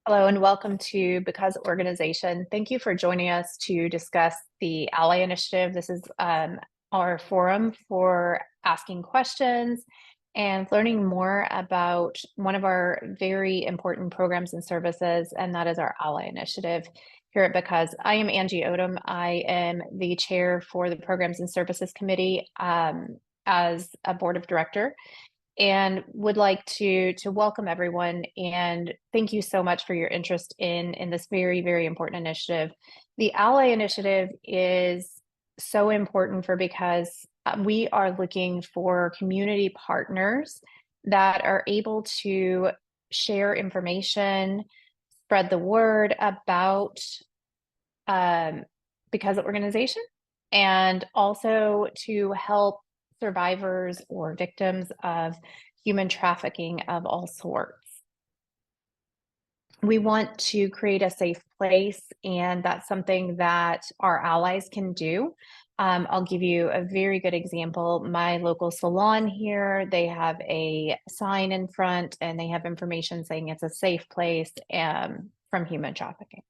Hello and welcome to Because Organization. Thank you for joining us to discuss the Ally Initiative. This is our forum for asking questions and learning more about one of our very important programs and services, and that is our Ally Initiative here at Because. I am Angie Odom. I am the chair for the Programs and Services Committee as a board of director, and would like to welcome everyone and thank you so much for your interest in this very, very important initiative. The Ally Initiative is so important because we are looking for community partners that are able to share information, spread the word about Because organization, and also to help survivors or victims of human trafficking of all sorts. We want to create a safe place, and that's something that our allies can do. I'll give you a very good example. My local salon here, they have a sign in front and they have information saying it's a safe place from human trafficking.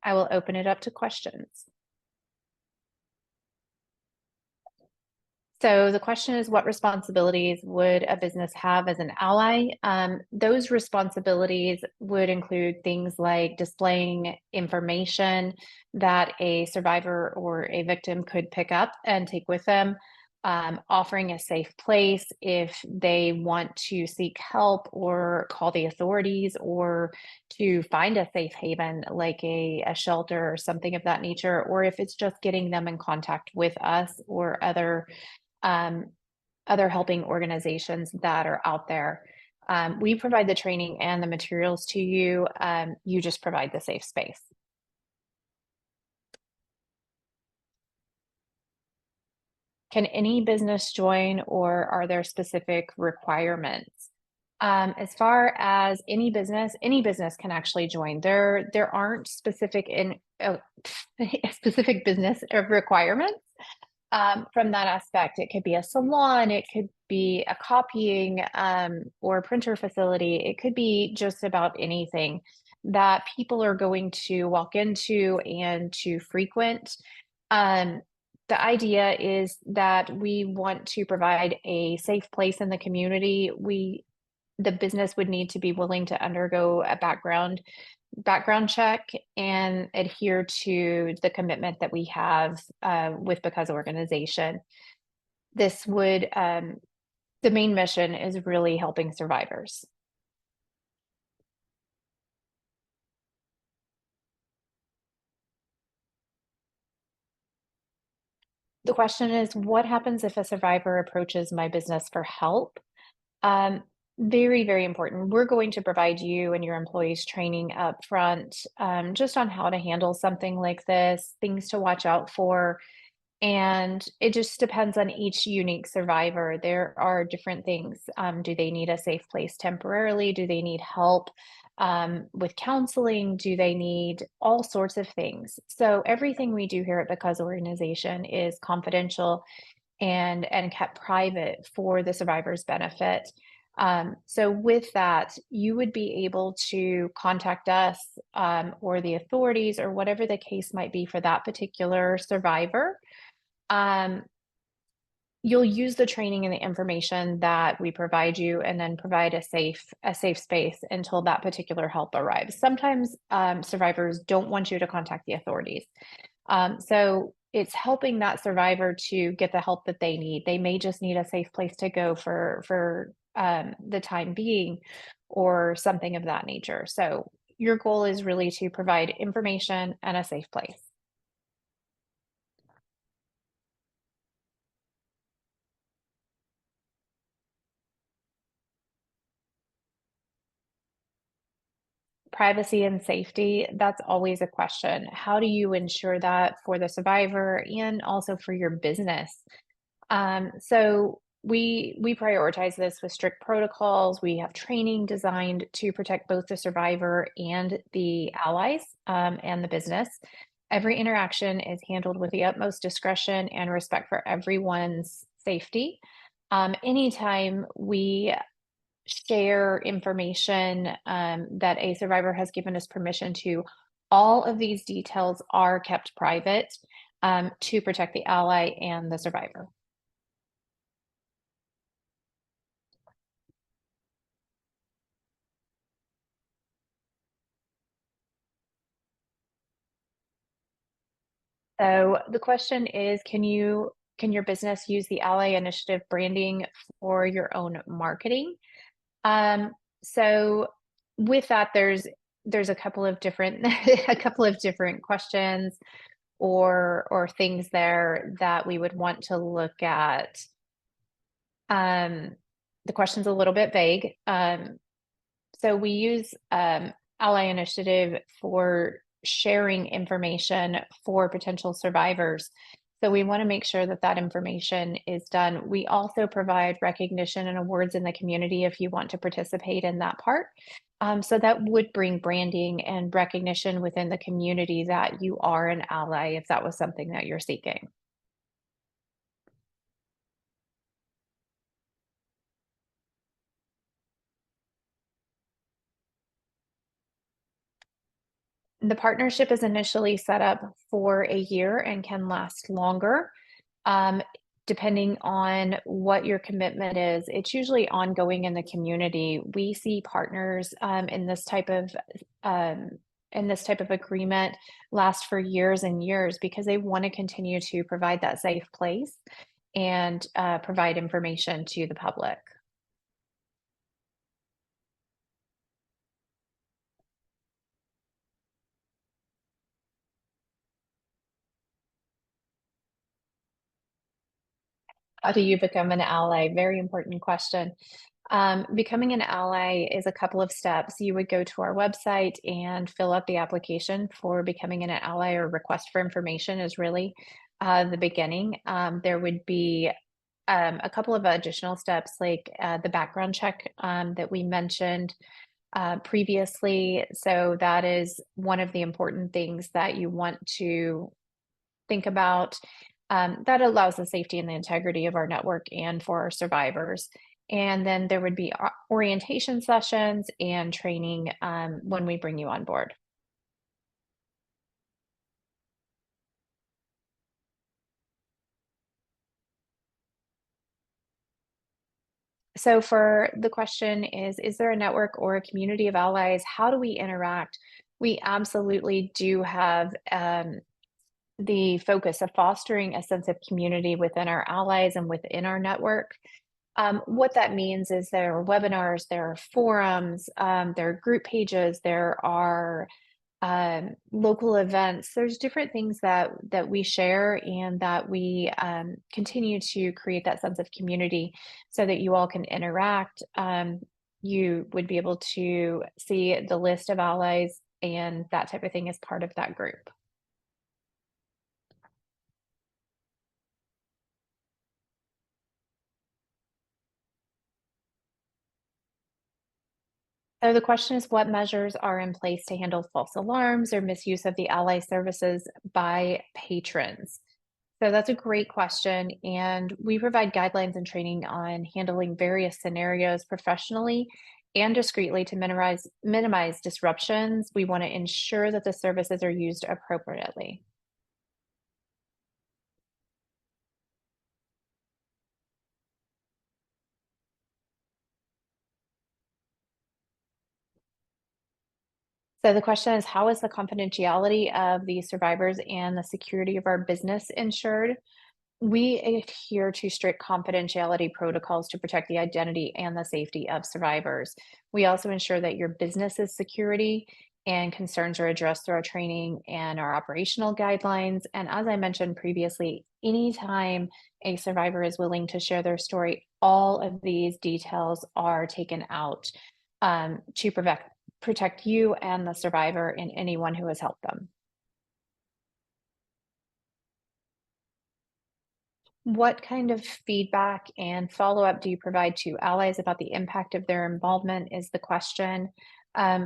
I will open it up to questions. So the question is, what responsibilities would a business have as an ally? Those responsibilities would include things like displaying information that a survivor or a victim could pick up and take with them, offering a safe place if they want to seek help or call the authorities or to find a safe haven like a shelter or something of that nature, or if it's just getting them in contact with us or um, other helping organizations that are out there. We provide the training and the materials to you. You just provide the safe space. Can any business join, or are there specific requirements? As far as any business can actually join. There aren't specific specific business requirements. From that aspect, it could be a salon, it could be a copying or printer facility, it could be just about anything that people are going to walk into and to frequent. The idea is that we want to provide a safe place in the community. The business would need to be willing to undergo a background check and adhere to the commitment that we have with Because organization. This would the main mission is really helping survivors. The question is, what happens if a survivor approaches my business for help? Um, Very, very important. We're going to provide you and your employees training up front, just on how to handle something like this, things to watch out for. And it just depends on each unique survivor. There are different things. Do they need a safe place temporarily? Do they need help with counseling? Do they need all sorts of things? So everything we do here at Because Organization is confidential and kept private for the survivor's benefit. So with that, you would be able to contact us or the authorities or whatever the case might be for that particular survivor. Um, you'll use the training and the information that we provide you, and then provide a safe space until that particular help arrives. Sometimes survivors don't want you to contact the authorities. So it's helping that survivor to get the help that they need. They may just need a safe place to go for the time being, or something of that nature. So your goal is really to provide information and a safe place. Privacy and safety, that's always a question. How do you ensure that for the survivor and also for your business? So we prioritize this with strict protocols. We have training designed to protect both the survivor and the allies and the business. Every interaction is handled with the utmost discretion and respect for everyone's safety. Anytime we share information that a survivor has given us permission to, all of these details are kept private to protect the ally and the survivor. So the question is, can your business use the Ally Initiative branding for your own marketing? Um, so with that, there's a couple of different a couple of different questions or things there that we would want to look at. Um, the question's a little bit vague. So we use Ally Initiative for sharing information for potential survivors. So we want to make sure that that information is done. We also provide recognition and awards in the community if you want to participate in that part. So that would bring branding and recognition within the community that you are an ally if that was something that you're seeking. The partnership is initially set up for a year and can last longer. Um, Depending on what your commitment is, it's usually ongoing in the community. We see partners um, in this type of agreement last for years and years because they want to continue to provide that safe place and provide information to the public. How do you become an ally? Very important question. Becoming an ally is a couple of steps. You would go to our website and fill out the application for becoming an ally, or request for information is really the beginning. There would be a couple of additional steps like the background check that we mentioned previously. So that is one of the important things that you want to think about. That allows the safety and the integrity of our network and for our survivors. And then there would be orientation sessions and training when we bring you on board. So for the question is there a network or a community of allies? How do we interact? We absolutely do have the focus of fostering a sense of community within our allies and within our network. What that means is there are webinars, there are forums, there are group pages, there are local events. There's different things that we share and that we continue to create that sense of community so that you all can interact. You would be able to see the list of allies and that type of thing as part of that group. So the question is, what measures are in place to handle false alarms or misuse of the ally services by patrons? So that's a great question. And we provide guidelines and training on handling various scenarios professionally and discreetly to minimize disruptions. We want to ensure that the services are used appropriately. So the question is, how is the confidentiality of the survivors and the security of our business ensured? We adhere to strict confidentiality protocols to protect the identity and the safety of survivors. We also ensure that your business's security and concerns are addressed through our training and our operational guidelines. And as I mentioned previously, anytime a survivor is willing to share their story, all of these details are taken out to protect you and the survivor and anyone who has helped them. What kind of feedback and follow-up do you provide to allies about the impact of their involvement is the question.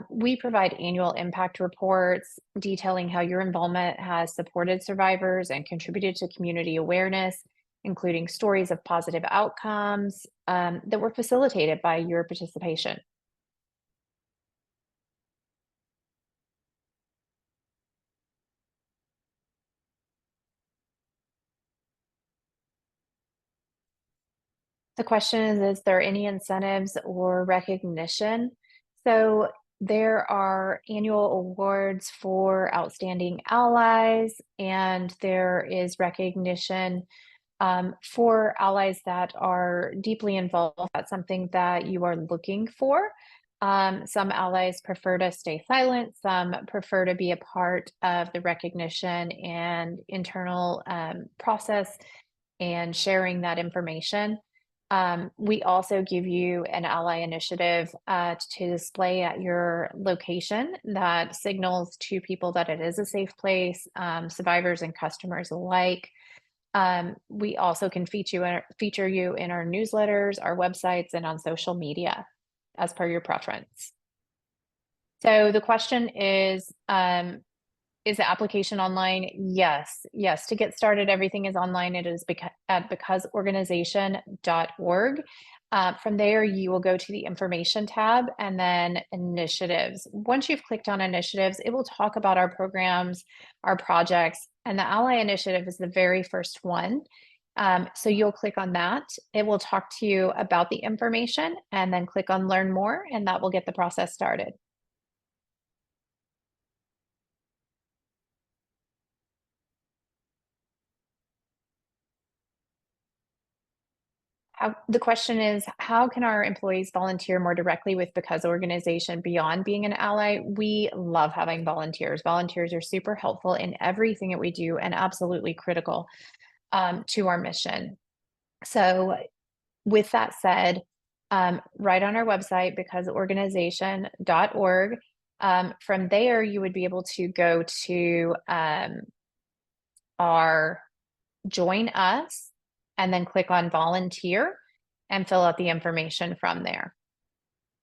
We provide annual impact reports detailing how your involvement has supported survivors and contributed to community awareness. including stories of positive outcomes that were facilitated by your participation. The question is there any incentives or recognition? So there are annual awards for outstanding allies, and there is recognition for allies that are deeply involved. That's something that you are looking for. Some allies prefer to stay silent, some prefer to be a part of the recognition and internal process and sharing that information. We also give you an ally initiative to display at your location that signals to people that it is a safe place, survivors and customers alike. We also can feature you in our newsletters, our websites, and on social media as per your preference. So the question is the application online? Yes, yes. To get started, everything is online. It is at becauseorganization.org. From there, you will go to the information tab and then initiatives. Once you've clicked on initiatives, it will talk about our programs, our projects, and the Ally Initiative is the very first one. So you'll click on that. It will talk to you about the information and then click on Learn More, and that will get the process started. The question is, how can our employees volunteer more directly with Because organization beyond being an ally? We love having volunteers. Volunteers are super helpful in everything that we do and absolutely critical to our mission. So, with that said, right on our website, becauseorganization.org, from there, you would be able to go to our Join Us and then click on Volunteer and fill out the information from there.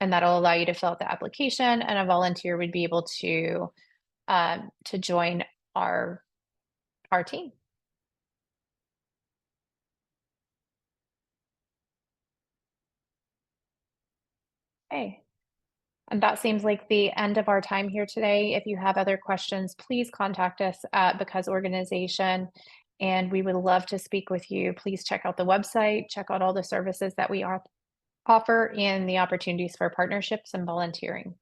And that'll allow you to fill out the application, and a volunteer would be able to join our team. Hey, and that seems like the end of our time here today. If you have other questions, please contact us at Because Organization, and we would love to speak with you. Please check out the website, check out all the services that we offer, and the opportunities for partnerships and volunteering.